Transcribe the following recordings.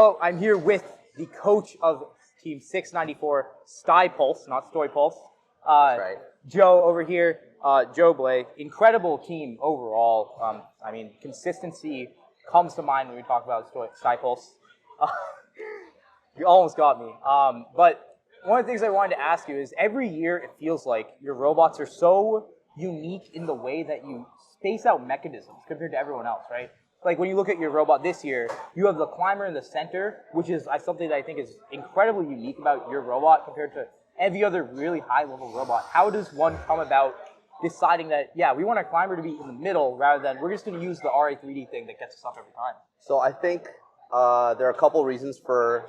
Oh, I'm here with the coach of Team 694, Pulse, not Story Pulse. That's right. Joe over here, Joe Blay. Incredible team overall. I mean, consistency comes to mind when we talk about Pulse. You almost got me. But one of the things I wanted to ask you is every year it feels like your robots are so unique in the way that you space out mechanisms compared to everyone else, right? Like when you look at your robot this year, you have the climber in the center, which is something that I think is incredibly unique about your robot compared to every other really high-level robot. How does one come about deciding that, yeah, we want our climber to be in the middle rather than we're just going to use the RA3D thing that gets us up every time? So I think there are a couple reasons for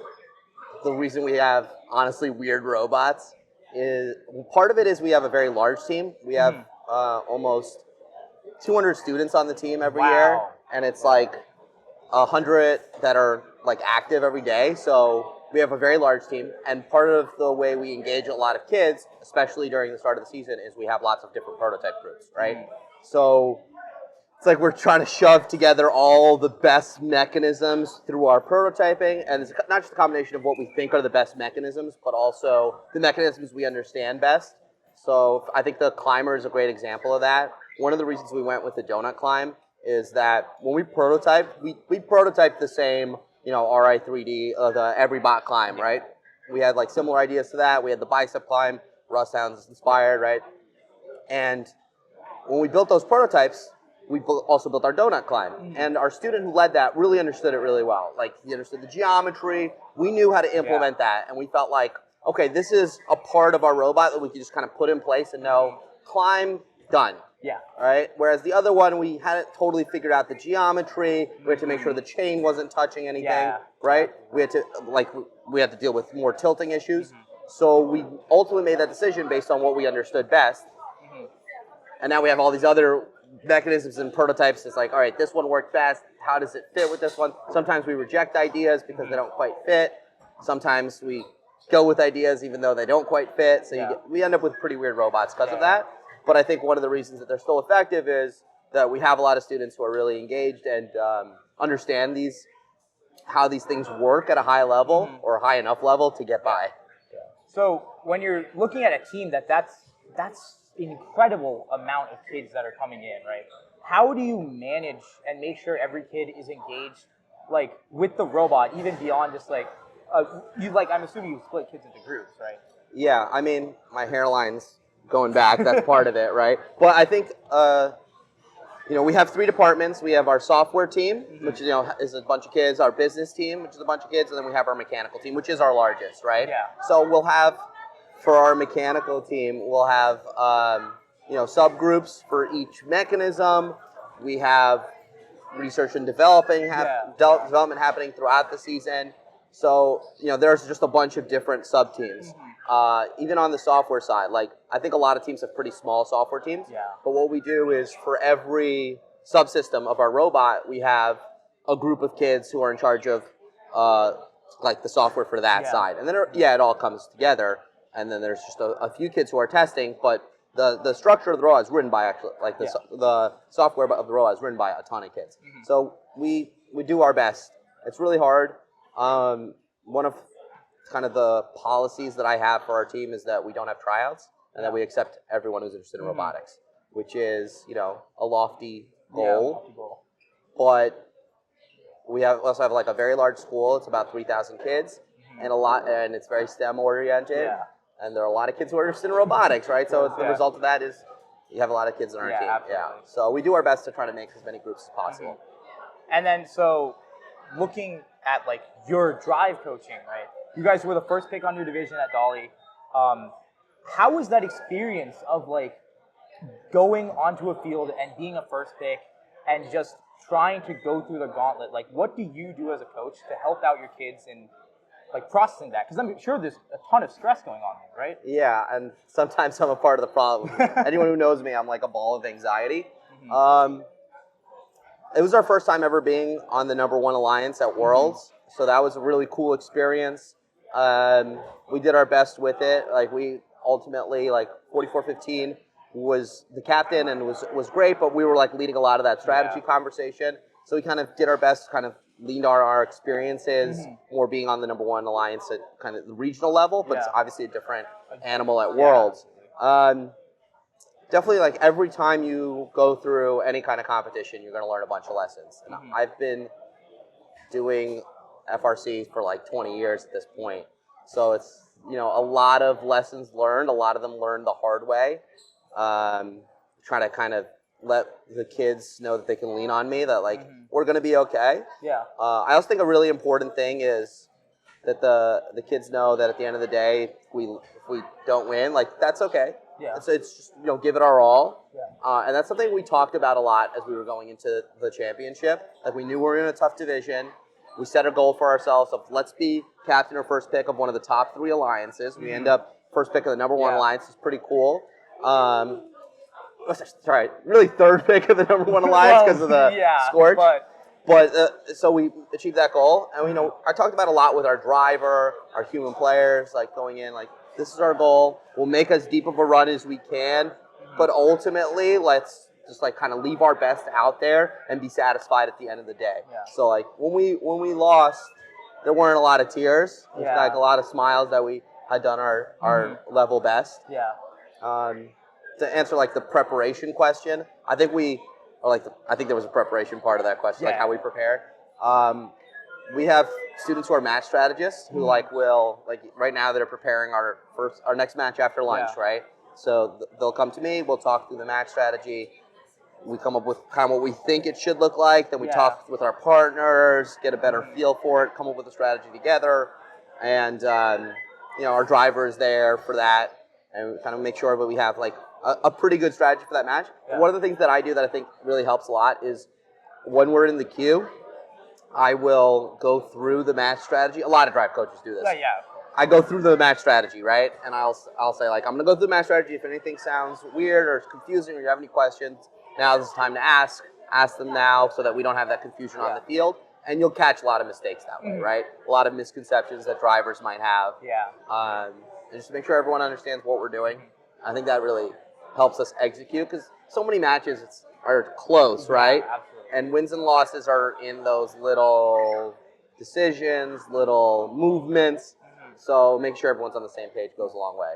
the reason we have, honestly, weird robots. Part of it is we have a very large team. We have almost 200 students on the team every year. And it's like 100 that are like active every day. So we have a very large team. And part of the way we engage a lot of kids, especially during the start of the season, is we have lots of different prototype groups, right? So it's like we're trying to shove together all the best mechanisms through our prototyping. And it's not just a combination of what we think are the best mechanisms, but also the mechanisms we understand best. So I think the climber is a great example of that. One of the reasons we went with the donut climb is that when we prototype, we prototype the same, RI3D, the every bot climb, right? We had like similar ideas to that. We had the bicep climb, Russ sounds inspired, right? And when we built those prototypes, we also built our donut climb. And our student who led that really understood it really well. Like he understood the geometry. We knew how to implement that. And we felt like, okay, this is a part of our robot that we could just kind of put in place and know, climb, done. Yeah. Right? Whereas the other one, we hadn't totally figured out the geometry. We had to make sure the chain wasn't touching anything, right? We had to deal with more tilting issues. So we ultimately made that decision based on what we understood best. And now we have all these other mechanisms and prototypes. It's like, all right, this one worked best. How does it fit with this one? Sometimes we reject ideas because they don't quite fit. Sometimes we go with ideas even though they don't quite fit. So we end up with pretty weird robots because of that. But I think one of the reasons that they're still effective is that we have a lot of students who are really engaged and understand how these things work at a high level or a high enough level to get by. So when you're looking at a team that's an incredible amount of kids that are coming in, right? How do you manage and make sure every kid is engaged, like with the robot, even beyond just I'm assuming you split kids into groups, right? Yeah, I mean, my hairline's going back, that's part of it, right? But I think, we have 3 departments. We have our software team, which is a bunch of kids, our business team, which is a bunch of kids, and then we have our mechanical team, which is our largest, right? Yeah. So we'll have, for our mechanical team, we'll have, subgroups for each mechanism. We have research and development happening throughout the season. So, there's just a bunch of different sub-teams. Even on the software side, I think a lot of teams have pretty small software teams. Yeah. But what we do is for every subsystem of our robot, we have a group of kids who are in charge of the software for that side. And then, it all comes together. And then there's just a few kids who are testing, but the structure of the robot is written by the software of the robot is written by a ton of kids. So we do our best. It's really hard. One of kind of the policies that I have for our team is that we don't have tryouts and that we accept everyone who's interested in robotics, which is, a lofty goal. But we also have a very large school. It's about 3,000 kids and it's very STEM oriented. Yeah. And there are a lot of kids who are interested in robotics, right? So the result of that is you have a lot of kids on our team. Absolutely. Yeah. So we do our best to try to make as many groups as possible. And then looking at your drive coaching, right? You guys were the first pick on your division at Daly. How was that experience of going onto a field and being a first pick and just trying to go through the gauntlet? What do you do as a coach to help out your kids in processing that? Because I'm sure there's a ton of stress going on there, right? Yeah, and sometimes I'm a part of the problem. Anyone who knows me, I'm like a ball of anxiety. It was our first time ever being on the #1 alliance at Worlds, so that was a really cool experience. We did our best with it. We ultimately, 44-15 was the captain and was great, but we were leading a lot of that strategy conversation. So we kind of did our best to kind of leaned on our experiences, more being on the #1 alliance at kind of the regional level, but it's obviously a different animal at Worlds. Definitely, like every time you go through any kind of competition, you're going to learn a bunch of lessons. And I've been doing FRC for like 20 years at this point. So it's, a lot of lessons learned, a lot of them learned the hard way. Trying to kind of let the kids know that they can lean on me, that like, we're going to be okay. Yeah. I also think a really important thing is that the kids know that at the end of the day, if we don't win, like that's okay. Yeah. It's just, give it our all. Yeah. And that's something we talked about a lot as we were going into the championship. Like we knew we were in a tough division. We set a goal for ourselves of let's be captain or first pick of one of the top 3 alliances. We end up first pick of the #1 alliance. It's pretty cool. Sorry, really third pick of the #1 alliance because of the scorch. But so we achieved that goal. And I talked about a lot with our driver, our human players, like going in, like this is our goal. We'll make as deep of a run as we can. But ultimately, let's just like kind of leave our best out there and be satisfied at the end of the day. Yeah. So like when we lost, there weren't a lot of tears. It was like a lot of smiles that we had done our level best. Yeah. To answer like the preparation question, I think there was a preparation part of that question, like how we prepare. We have students who are match strategists who will right now they're preparing our next match after lunch, right? So they'll come to me, we'll talk through the match strategy. We come up with kind of what we think it should look like. Then we talk with our partners, get a better feel for it, come up with a strategy together. And, our driver is there for that and kind of make sure that we have like a pretty good strategy for that match. Yeah. One of the things that I do that I think really helps a lot is when we're in the queue, I will go through the match strategy. A lot of drive coaches do this. Yeah. I go through the match strategy, right? And I'll say, like, I'm going to go through the match strategy. If anything sounds weird or confusing or you have any questions, now is the time to ask. Ask them now so that we don't have that confusion on the field. And you'll catch a lot of mistakes that way, right? A lot of misconceptions that drivers might have. Yeah. And just to make sure everyone understands what we're doing. I think that really helps us execute because so many matches are close, right? Absolutely. And wins and losses are in those little decisions, little movements. So make sure everyone's on the same page goes a long way.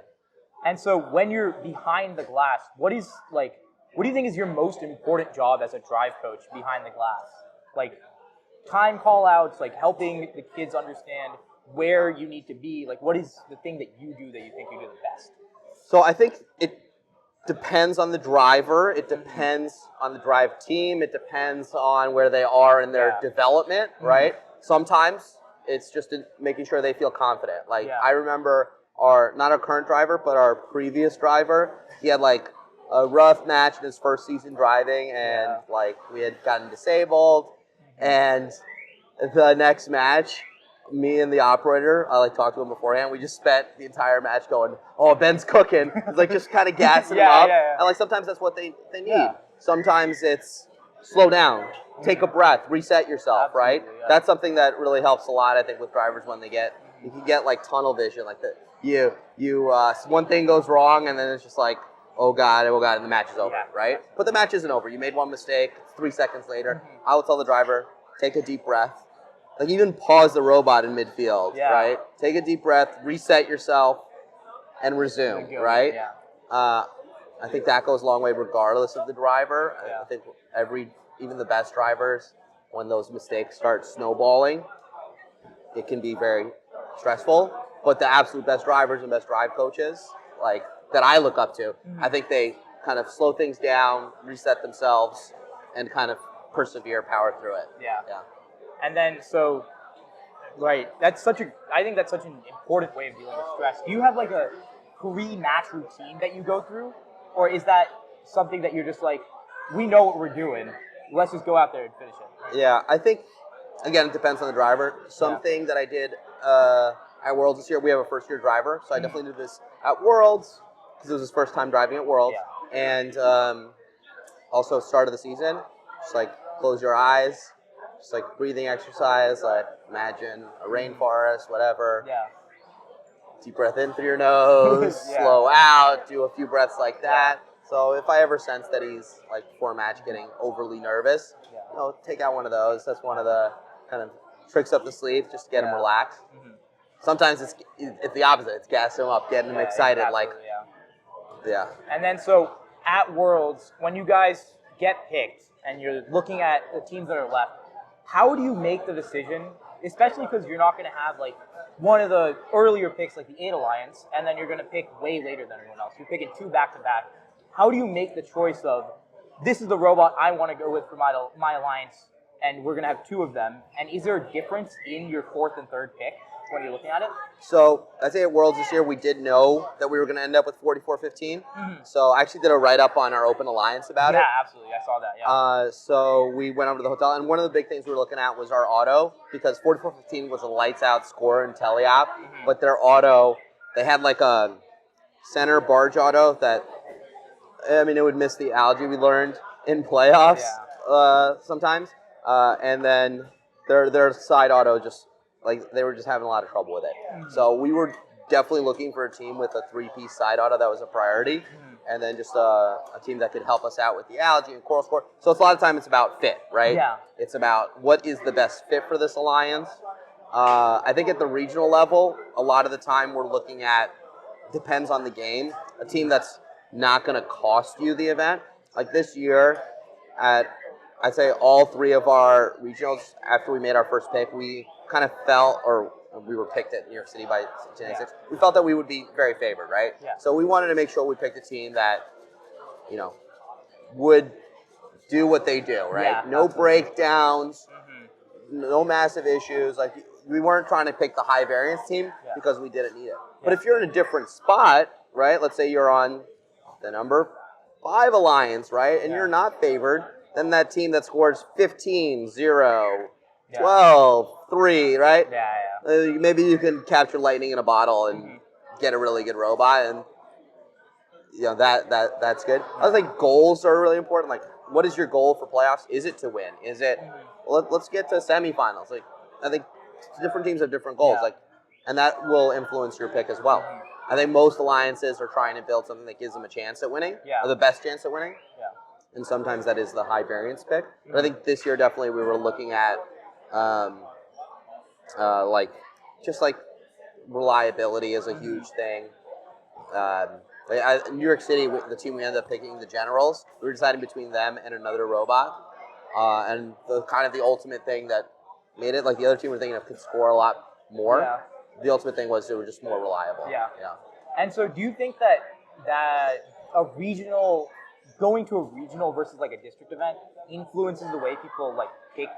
And so when you're behind the glass, what do you think is your most important job as a drive coach behind the glass? Like time call outs, like helping the kids understand where you need to be. Like what is the thing that you do that you think you do the best? So I think it depends on the driver. It depends on the drive team. It depends on where they are in their development, right? Sometimes it's just making sure they feel confident. Like I remember not our current driver, but our previous driver, he had like a rough match in his first season driving and like we had gotten disabled. And the next match, me and the operator, I talked to him beforehand. We just spent the entire match going, "Oh, Ben's cooking." It's like just kind of gassing him up. And like sometimes that's what they need. Yeah. Sometimes it's slow down, take a breath, reset yourself, right? Yeah. That's something that really helps a lot, I think, with drivers when you can get like tunnel vision, like that. One thing goes wrong and then it's just like, oh God, and the match is over, right? But the match isn't over. You made one mistake. 3 seconds later, I will tell the driver, take a deep breath. Like even pause the robot in midfield, right? Take a deep breath, reset yourself, and resume, right? Yeah. I think that goes a long way regardless of the driver. Yeah. I think even the best drivers, when those mistakes start snowballing, it can be very stressful. But the absolute best drivers and best drive coaches, like that I look up to, I think they kind of slow things down, reset themselves, and kind of persevere, power through it. Yeah. And then, I think that's such an important way of dealing with stress. Do you have like a pre-match routine that you go through? Or is that something that you're just like, we know what we're doing, let's just go out there and finish it? Right? Yeah, I think, again, it depends on the driver. Something that I did at Worlds this year, we have a first-year driver, so I definitely did this at Worlds, because it was his first time driving at Worlds. Yeah. And also start of the season, just like close your eyes, just like breathing exercise, like imagine a rainforest, whatever. Yeah. Deep breath in through your nose, slow out, do a few breaths like that. So if I ever sense that he's like before a match getting overly nervous, take out one of those. That's one of the kind of tricks up the sleeve just to get them relaxed. Mm-hmm. Sometimes it's the opposite. It's gassing them up, getting them excited. Yeah. And then so at Worlds, when you guys get picked and you're looking at the teams that are left, how do you make the decision, especially because you're not going to have like one of the earlier picks like the 8 Alliance, and then you're going to pick way later than everyone else. You're picking 2 back-to-back. How do you make the choice of, this is the robot I want to go with for my Alliance, and we're going to have 2 of them? And is there a difference in your 4th and 3rd pick when you're looking at it? So I'd say at Worlds this year, we did know that we were going to end up with 4415. Mm-hmm. So I actually did a write-up on our Open Alliance about it. Yeah, absolutely. I saw that, yeah. So we went over to the hotel, and one of the big things we were looking at was our auto, because 4415 was a lights-out score and tele-op, but their auto, they had like a center barge auto that, I mean, it would miss the algae we learned in playoffs sometimes. And then their side auto just, like, they were just having a lot of trouble with it. So we were definitely looking for a team with a 3-piece side auto that was a priority, and then just a team that could help us out with the algae and coral score. So it's a lot of time it's about fit, right? Yeah. It's about what is the best fit for this alliance. I think at the regional level, a lot of the time we're looking at, depends on the game, a team that's not going to cost you the event. Like this year, I'd say all 3 of our regionals, after we made our first pick, we kind of felt, or we were picked at New York City by 1096. We felt that we would be very favored, right? Yeah. So we wanted to make sure we picked a team that, you know, would do what they do, right? Yeah, no absolutely. breakdowns, no massive issues. Like, we weren't trying to pick the high variance team because we didn't need it. But if you're in a different spot, right? Let's say you're on the number 5 alliance, right? And you're not favored, then that team that scores 15, 0, 12, 3, right? Maybe you can capture lightning in a bottle and get a really good robot, and you know that's good. I think goals are really important. Like, what is your goal for playoffs? Is it to win? Is it let's get to semifinals? Like, I think different teams have different goals. Like, and that will influence your pick as well. I think most alliances are trying to build something that gives them a chance at winning, or the best chance at winning. And sometimes that is the high variance pick. But I think this year definitely we were looking at like reliability is a huge thing. New York City, the team we ended up picking, the Generals, we were deciding between them and another robot. And the ultimate thing that made it, like the other team we're thinking of could score a lot more. Yeah. The ultimate thing was they were just more reliable. Yeah. And so do you think that going to a regional versus like a district event influences the way people like pick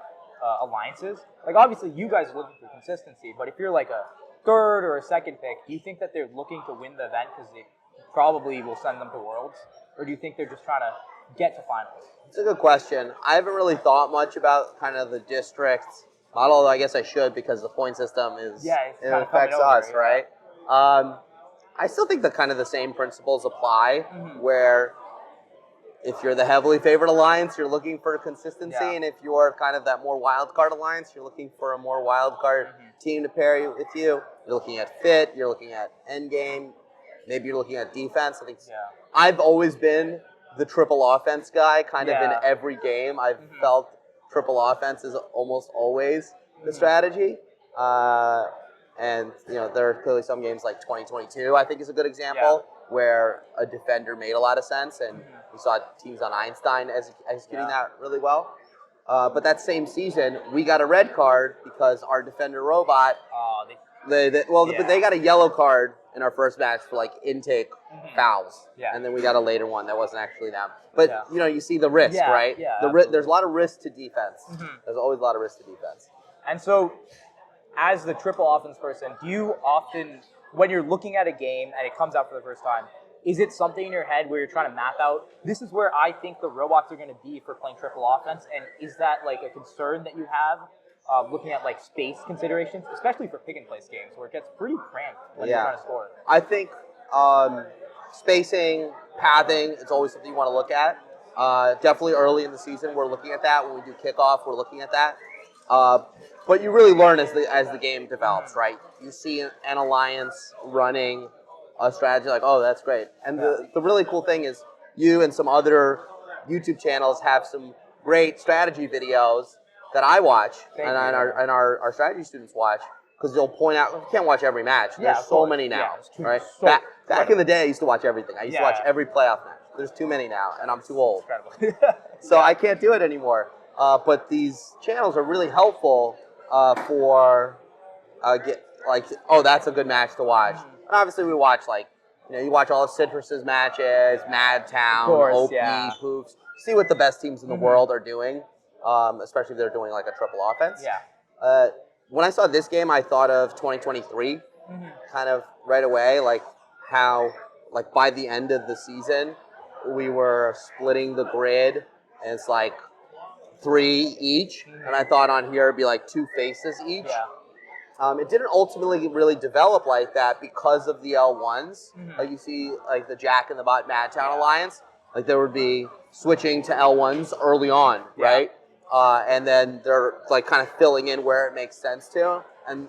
alliances? Like, obviously you guys are looking for consistency, but if you're like a 3rd or a 2nd pick, do you think that they're looking to win the event because they probably will send them to Worlds? Or do you think they're just trying to get to finals? It's a good question. I haven't really thought much about kind of the district model, although I guess I should, because the point system it affects us, right? I still think that kind of the same principles apply, where if you're the heavily favored alliance, you're looking for consistency, and if you're kind of that more wild card alliance, you're looking for a more wild card team to pair with you. You're looking at fit, you're looking at end game, maybe you're looking at defense. I think I've always been the triple offense guy, kind of in every game. I've felt triple offense is almost always the strategy. And there are clearly some games like 2022, I think, is a good example where a defender made a lot of sense, and we saw teams on Einstein executing that really well. But that same season, we got a red card because our defender robot. But they got a yellow card in our first match for like intake fouls, and then we got a later one that wasn't actually them. But you see the risk, right? There's a lot of risk to defense. There's always a lot of risk to defense. And so, as the triple offense person, do you often, when you're looking at a game and it comes out for the first time, is it something in your head where you're trying to map out, this is where I think the robots are going to be for playing triple offense? And is that like a concern that you have looking at like space considerations, especially for pick and place games where it gets pretty cramped when you're trying to score? I think spacing, pathing, it's always something you want to look at. Definitely early in the season, we're looking at that. When we do kickoff, we're looking at that. But you really learn as the game develops, right? You see an alliance running a strategy like, oh, that's great. And the really cool thing is you and some other YouTube channels have some great strategy videos that I watch Thank and, you. our strategy students watch, because they'll point out, you can't watch every match. Yeah, There's so many now, right? So Back in the day, I used to watch everything. I used to watch Yeah. every playoff match. There's too many now, and I'm too old. Incredible. So I can't do it anymore. But these channels are really helpful for oh, that's a good match to watch. And obviously, we watch you watch all of Citrus's matches, Madtown, OP, Poops. See what the best teams in the world are doing, especially if they're doing like a triple offense. Yeah. When I saw this game, I thought of 2023, kind of right away, like how by the end of the season, we were splitting the grid, and it's like 3 each, and I thought on here it'd be like 2 faces each. Yeah. It didn't ultimately really develop like that because of the L1s. Like you see, like the Jack and the Bot Madtown Alliance, like there would be switching to L1s early on, right? And then they're like kind of filling in where it makes sense to. And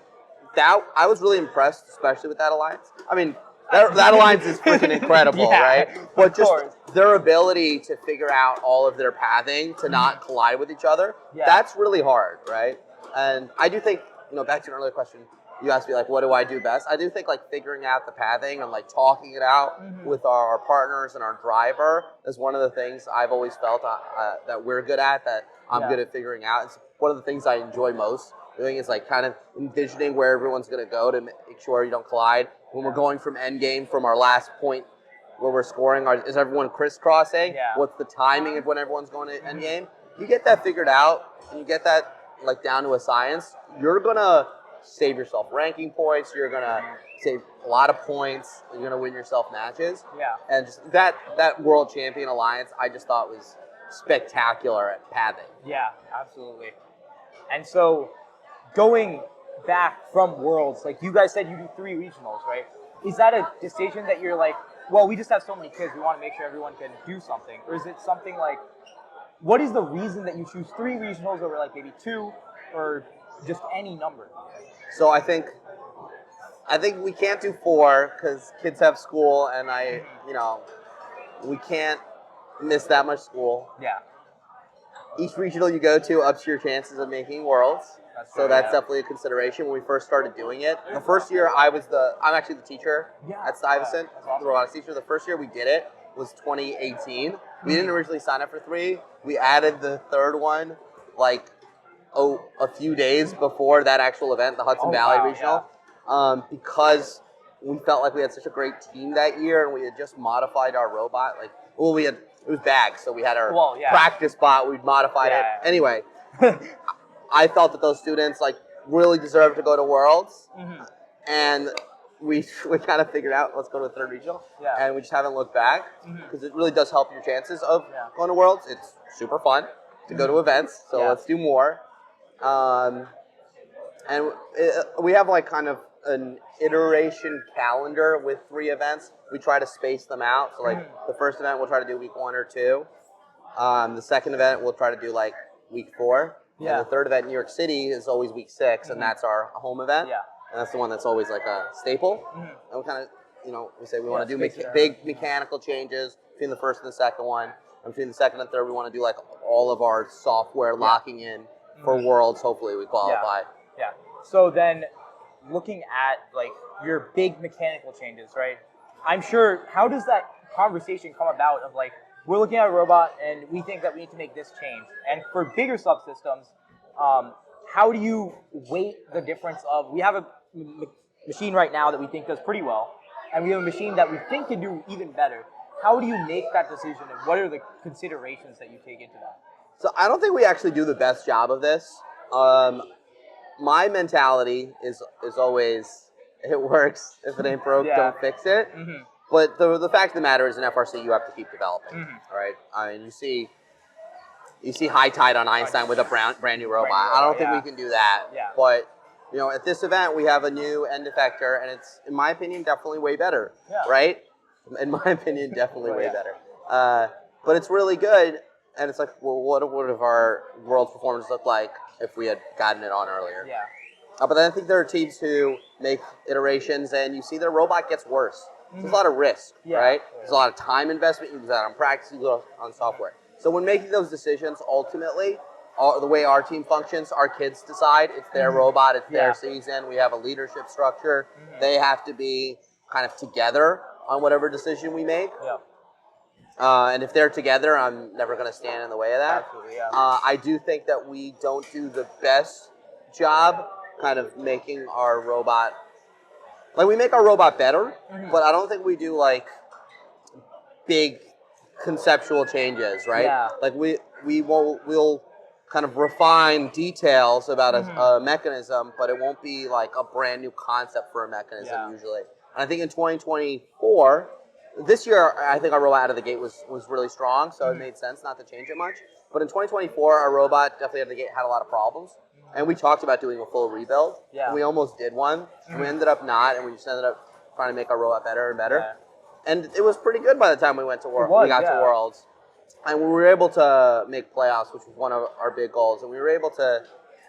that I was really impressed, especially with that alliance. I mean, that alliance is freaking incredible, right? But just their ability to figure out all of their pathing to not collide with each other, that's really hard, right? And I do think, back to an earlier question, you asked me, like, what do I do best? I do think, like, figuring out the pathing and, like, talking it out with our partners and our driver is one of the things I've always felt that we're good at, that I'm good at figuring out. It's one of the things I enjoy most doing is, like, kind of envisioning where everyone's going to go to make sure you don't collide. When we're going from end game from our last point where we're scoring, is everyone crisscrossing? What's the timing of when everyone's going to end game? You get that figured out, and you get that, like, down to a science, you're going to save yourself ranking points, you're going to save a lot of points, you're going to win yourself matches. And just that World Champion Alliance, I just thought was spectacular at pathing. Yeah, absolutely. And so, going back from Worlds, like you guys said you do 3 regionals, right? Is that a decision that you're like, well, we just have so many kids, we want to make sure everyone can do something? Or is it something like, what is the reason that you choose 3 regionals over like maybe 2 or just any number? So I think we can't do 4 because kids have school, and we can't miss that much school. Yeah. Each regional you go to ups your chances of making Worlds. That's definitely a consideration when we first started doing it. The first year I'm actually the teacher at Stuyvesant, the robotics teacher. The first year we did it was 2018. We didn't originally sign up for 3. We added the 3rd one a few days before that actual event, the Hudson Valley Regional, because we felt like we had such a great team that year, and we had just modified our robot. It was bags, so we had our practice bot. We'd modified it. Anyway, I felt that those students really deserved to go to Worlds, and we kind of figured out let's go to the 3rd regional, and we just haven't looked back because it really does help your chances of going to Worlds. It's super fun to go to events, so let's do more. And we have kind of an iteration calendar with 3 events. We try to space them out. So the first event we'll try to do week 1 or 2. The second event we'll try to do week 4. And the 3rd event in New York City is always week 6, and that's our home event. And that's the one that's always a staple. And we kind of, we say we want to do big mechanical changes between the first and the second one. And between the second and third, we want to do all of our software locking in for Worlds. Hopefully we qualify. Yeah. So then, looking at your big mechanical changes, right? I'm sure, how does that conversation come about of we're looking at a robot and we think that we need to make this change? And for bigger subsystems, how do you weight the difference of, we have a machine right now that we think does pretty well, and we have a machine that we think can do even better. How do you make that decision, and what are the considerations that you take into that? So I don't think we actually do the best job of this. My mentality is always, it works. If it ain't broke, don't fix it. But the fact of the matter is, in FRC, you have to keep developing. All right. I mean, you see High Tide on Einstein with a brand new robot. I don't think we can do that. But at this event, we have a new end effector, and it's, in my opinion, definitely way better. Right? In my opinion, definitely way better. But it's really good, and it's well, what would have our World's performance looked like if we had gotten it on earlier? But then I think there are teams who make iterations, and you see their robot gets worse. There's a lot of risk, right? There's a lot of time investment. You do that on practice, you do that on software. So when making those decisions, ultimately, the way our team functions, our kids decide. It's their robot, it's their season. We have a leadership structure. They have to be kind of together on whatever decision we make. And if they're together, I'm never going to stand in the way of that. Absolutely, yeah. I do think that we don't do the best job kind of making our robot, like we make our robot better, but I don't think we do like big conceptual changes, right? Yeah. Like we'll kind of refine details about a mechanism, but it won't be like a brand new concept for a mechanism usually. And I think in 2024, this year, I think our robot out of the gate was really strong, so it made sense not to change it much. But in 2024, our robot definitely out of the gate had a lot of problems. And we talked about doing a full rebuild. Yeah. And we almost did one. And we ended up not, and we just ended up trying to make our robot better and better. Yeah. And it was pretty good by the time we went to Worlds. We got to Worlds. And we were able to make playoffs, which was one of our big goals. And we were able to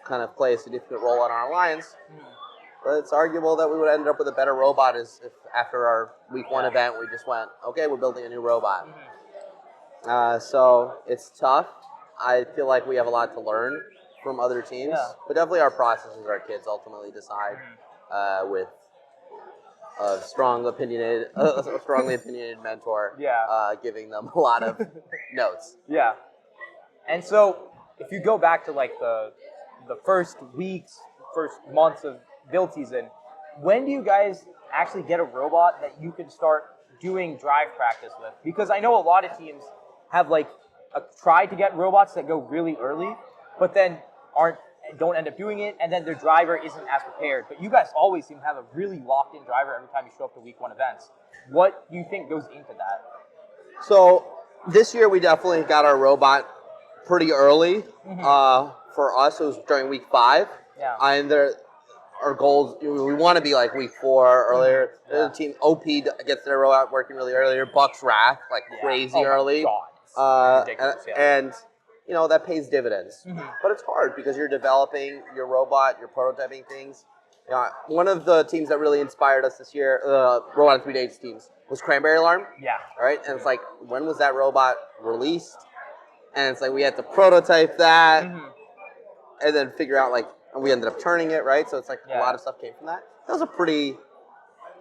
kind of play a significant role on our alliance. But it's arguable that we would have ended up with a better robot if after our week 1 event, we just went, okay, we're building a new robot. So it's tough. I feel like we have a lot to learn from other teams. But definitely our processes, our kids ultimately decide with a strongly opinionated mentor giving them a lot of notes. Yeah. And so if you go back to like the first weeks, first months of build season, when do you guys actually get a robot that you can start doing drive practice with? Because I know a lot of teams have like tried to get robots that go really early, but then don't end up doing it, and then their driver isn't as prepared. But you guys always seem to have a really locked-in driver every time you show up to week 1 events. What do you think goes into that? So this year we definitely got our robot pretty early. For us, it was during week 5. Yeah. And our goals, we want to be like week 4 earlier. The team OP gets their robot working really earlier. Bucks Wrath like crazy early. God. Ridiculous, and you know that pays dividends. But it's hard because you're developing your robot, you're prototyping things. You know, one of the teams that really inspired us this year, Robot in 3 Days teams, was Cranberry Alarm. Yeah. Right? And it's like, when was that robot released? And it's like we had to prototype that and then figure out like, and we ended up turning it, right? So it's like a lot of stuff came from that. That was a pretty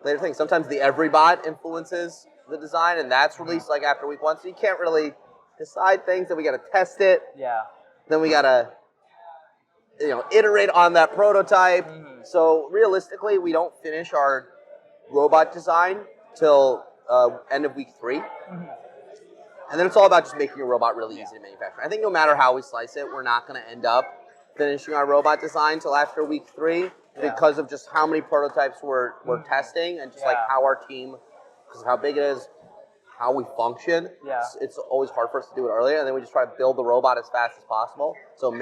later thing. Sometimes the Everybot influences the design, and that's released like after week 1, so you can't really decide things. Then we got to test it. Yeah. Then we got to, iterate on that prototype. So realistically, we don't finish our robot design till end of week 3. And then it's all about just making a robot really easy to manufacture. I think no matter how we slice it, we're not going to end up finishing our robot design till after week 3 because of just how many prototypes we're testing and just like how our team, because of how big it is, how we function. Yeah. It's always hard for us to do it earlier, and then we just try to build the robot as fast as possible. So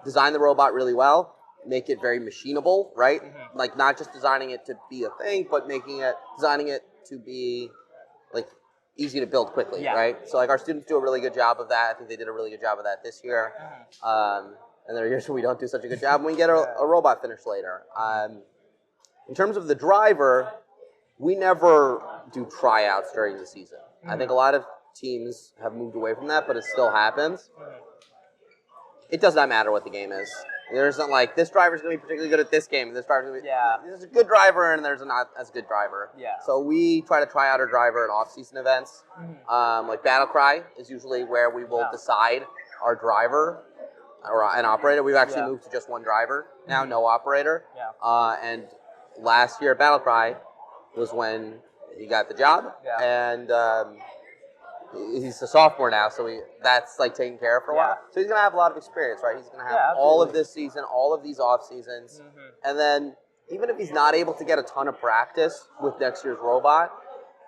design the robot really well, make it very machinable, right? Like not just designing it to be a thing, but designing it to be like easy to build quickly, right? So like our students do a really good job of that. I think they did a really good job of that this year. And there are years where we don't do such a good job, and we get a robot finished later. In terms of the driver, we never do tryouts during the season. I think a lot of teams have moved away from that, but it still happens. It does not matter what the game is. There isn't like, this driver's going to be particularly good at this game, and this driver's going to be... There's a good driver, and there's a not as good driver. Yeah. So we try to try out our driver at off-season events. Like Battle Cry is usually where we will decide our driver or an operator. We've actually moved to just one driver now, no operator. Yeah. And last year at Battle Cry was when he got the job, and he's a sophomore now, so that's like taken care of for a while. So he's going to have a lot of experience, right? He's going to have all of this season, all of these off seasons, and then even if he's not able to get a ton of practice with next year's robot,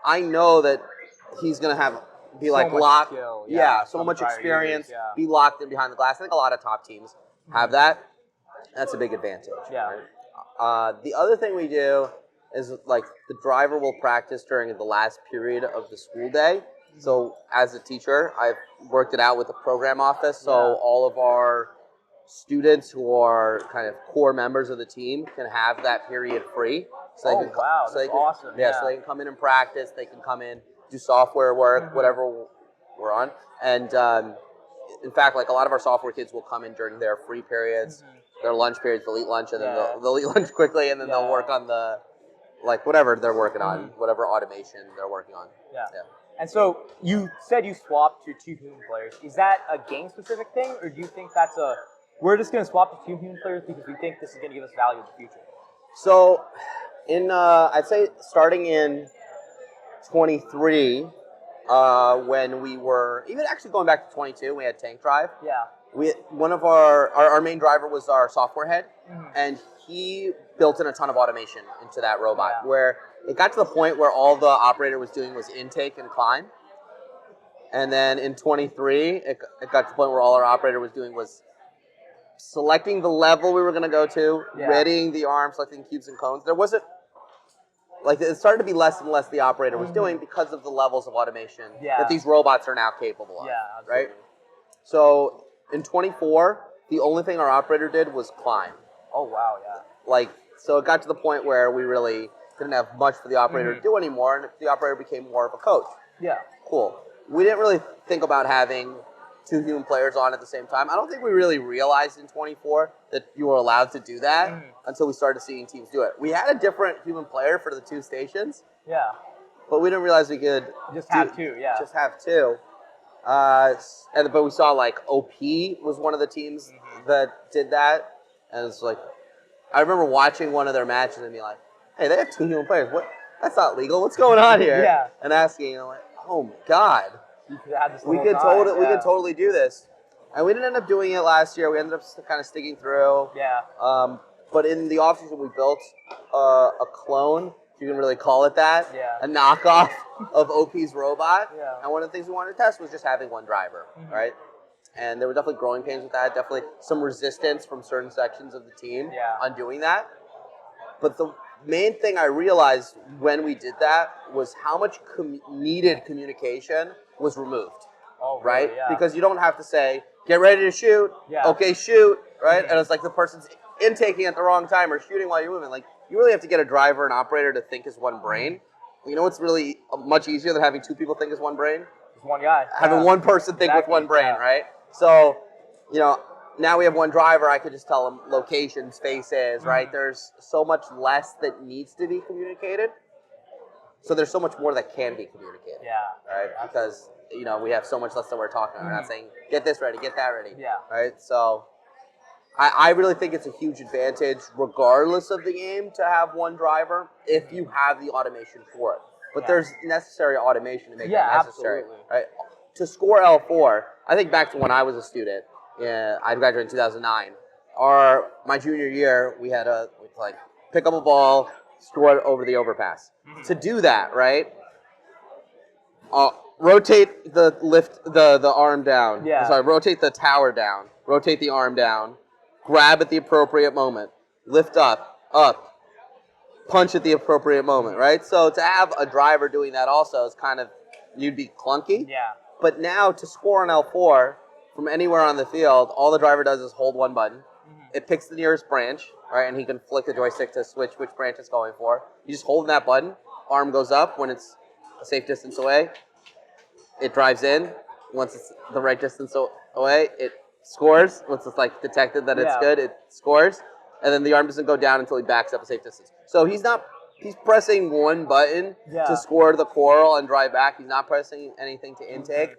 I know that he's going to be like locked, so much experience, be locked in behind the glass. I think a lot of top teams have that. That's a big advantage. Yeah. Right? The other thing we do is like the driver will practice during the last period of the school day. So as a teacher, I've worked it out with the program office. So all of our students who are kind of core members of the team can have that period free. So that's awesome. Yeah, so they can come in and practice. They can come in, do software work, whatever we're on. And in fact, like a lot of our software kids will come in during their free periods, their lunch periods, they'll eat lunch, and then they'll eat lunch quickly, and then they'll work on the, like, whatever they're working on, whatever automation they're working on. Yeah. And so you said you swapped to 2 human players. Is that a game-specific thing, or do you think that's we're just going to swap to 2 human players because we think this is going to give us value in the future? So, I'd say starting in 23, when we were, even actually going back to 22, we had Tank Drive. Yeah. One of our main driver was our software head, and he built in a ton of automation into that robot, where it got to the point where all the operator was doing was intake and climb. And then in 23, it got to the point where all our operator was doing was selecting the level we were going to go to, readying the arm, selecting cubes and cones. There wasn't, like, it started to be less and less the operator was doing because of the levels of automation that these robots are now capable of, right? So in 24, the only thing our operator did was climb. Oh, wow, yeah. Like, so it got to the point where we really didn't have much for the operator to do anymore, and the operator became more of a coach. Yeah. Cool. We didn't really think about having 2 human players on at the same time. I don't think we really realized in 24 that you were allowed to do that until we started seeing teams do it. We had a different human player for the 2 stations. Yeah. But we didn't realize we could just have 2, Just have 2. But we saw, like, OP was one of the teams that did that. And it's like, I remember watching one of their matches and being like, hey, they have 2 human players. What? That's not legal. What's going on here? And asking, you know, like, oh my God. You could have this we could totally do this. And we didn't end up doing it last year. We ended up kind of sticking through. Yeah. But in the offseason, we built a clone, if you can really call it that, a knockoff of OP's robot. And one of the things we wanted to test was just having 1 driver, right? And there were definitely growing pains with that, definitely some resistance from certain sections of the team on doing that. But the main thing I realized when we did that was how much needed communication was removed, right? Yeah. Because you don't have to say, get ready to shoot, okay, shoot, right? And it's like the person's intaking at the wrong time or shooting while you're moving. Like, you really have to get a driver and operator to think as 1 brain. You know what's really much easier than having 2 people think as 1 brain? Just 1 guy. Having 1 person think with 1 brain, right? So, you know, now we have 1 driver, I could just tell them locations, faces, right? There's so much less that needs to be communicated. So there's so much more that can be communicated. Right? Because, you know, we have so much less that we're talking. We're not saying, get this ready, get that ready. Right? So I really think it's a huge advantage, regardless of the game, to have 1 driver if you have the automation for it. But there's necessary automation to make that necessary. Absolutely. Right? To score L4, I think back to when I was a student. I graduated in 2009. My junior year, we had pick up a ball, score it over the overpass. To do that, right? Rotate the arm down. Rotate the tower down. Rotate the arm down. Grab at the appropriate moment. Lift up, punch at the appropriate moment, right? So to have a driver doing that also is kind of, you'd be clunky. But now to score an L4 from anywhere on the field, all the driver does is hold 1 button. It picks the nearest branch, right? And he can flick the joystick to switch which branch it's going for. You just hold that button. Arm goes up when it's a safe distance away. It drives in. Once it's the right distance away, it scores. Once it's like detected that it's good, it scores. And then the arm doesn't go down until he backs up a safe distance. So he's pressing 1 button to score the coral and drive back. He's not pressing anything to intake.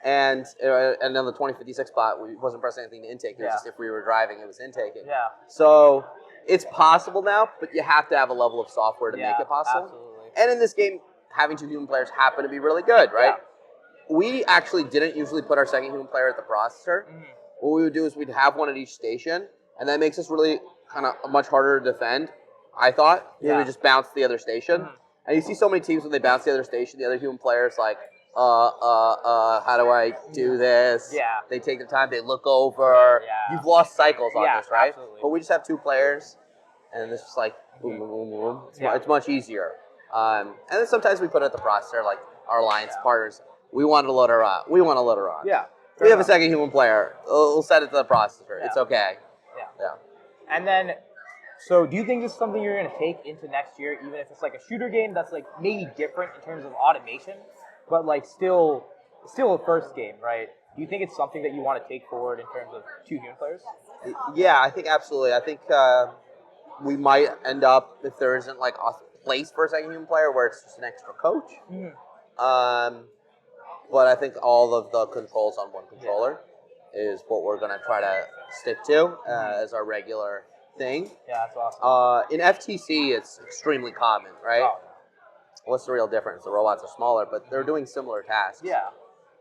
And on the 2056 spot, we wasn't pressing anything to intake. It was just if we were driving, it was intaking. So it's possible now, but you have to have a level of software to make it possible. Absolutely. And in this game, having 2 human players happen to be really good, right? We actually didn't usually put our second human player at the processor. What we would do is we'd have 1 at each station, and that makes us really kind of much harder to defend, I thought. We would just bounce the other station. And you see so many teams when they bounce the other station, the other human player's like, how do I do this? They take the time, they look over. You've lost cycles on this, right? Absolutely. But we just have 2 players, and it's just like, boom, boom, boom, boom. It's much easier. And then sometimes we put it at the processor, like our alliance partners. We want to load her on. We have a second human player. We'll set it to the processor. It's okay. And then, so do you think this is something you're going to take into next year, even if it's like a shooter game that's like maybe different in terms of automation, but like still a first game, right? Do you think it's something that you want to take forward in terms of 2 human players? Yeah, I think absolutely. I think we might end up, if there isn't like a place for a second human player where it's just an extra coach. But I think all of the controls on one controller is what we're going to try to stick to as our regular thing. Yeah, that's awesome. In FTC, it's extremely common, right? Oh. What's the real difference? The robots are smaller, but they're doing similar tasks. Yeah.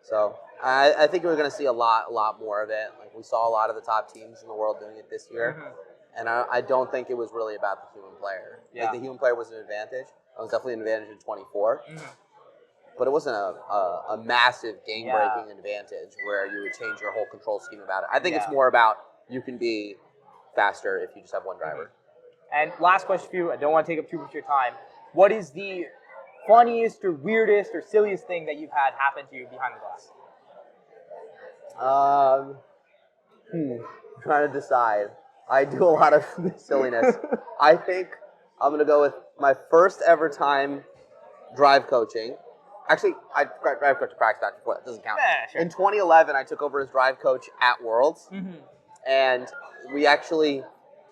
So I think we're going to see a lot more of it. Like we saw a lot of the top teams in the world doing it this year, and I don't think it was really about the human player. Yeah. Like the human player was an advantage. It was definitely an advantage in 24, but it wasn't a massive game-breaking advantage where you would change your whole control scheme about it. I think it's more about you can be faster if you just have one driver. And last question for you. I don't want to take up too much of your time. What is the funniest or weirdest or silliest thing that you've had happen to you behind the glass? Trying to decide. I do a lot of silliness. I think I'm going to go with my first ever time drive coaching. Actually, I drive coach practice match before. That doesn't count. Sure. In 2011, I took over as drive coach at Worlds. And we actually,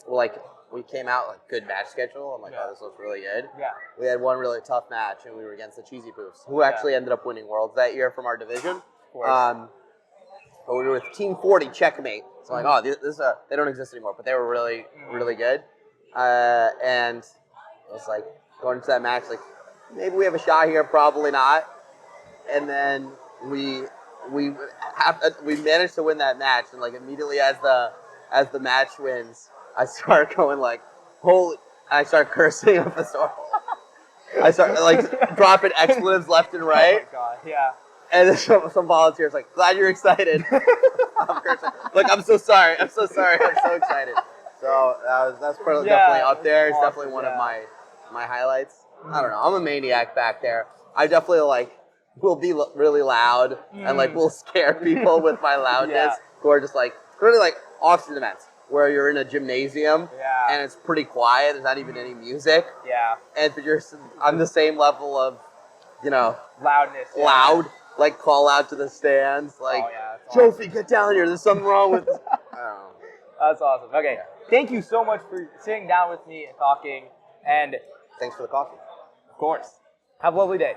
we came out like good match schedule. I'm like, oh, this looks really good. Yeah. We had one really tough match, and we were against the Cheesy Poofs, who actually ended up winning Worlds that year from our division. Of course. But we were with Team 40 Checkmate. So like, oh, they don't exist anymore, but they were really, really good. And it was like going into that match, like maybe we have a shot here, probably not. And then we managed to win that match, and like immediately as the match wins, I start going like, holy! I start cursing up a storm. I start like dropping expletives left and right. Oh my god! Yeah. And then some volunteers like, glad you're excited. I'm cursing. Like, I'm so sorry. I'm so excited. So that's definitely up there. It's definitely one of my highlights. I don't know. I'm a maniac back there. I definitely will be really loud and will scare people with my loudness who are just really off-season events where you're in a gymnasium and it's pretty quiet. There's not even any music. Yeah. And but you're on the same level of, loudness. Loud. Like call out to the stands, like, Jofi, get down here. There's something wrong with this. I don't know. That's awesome. Okay, thank you so much for sitting down with me and talking. And thanks for the coffee. Of course. Have a lovely day.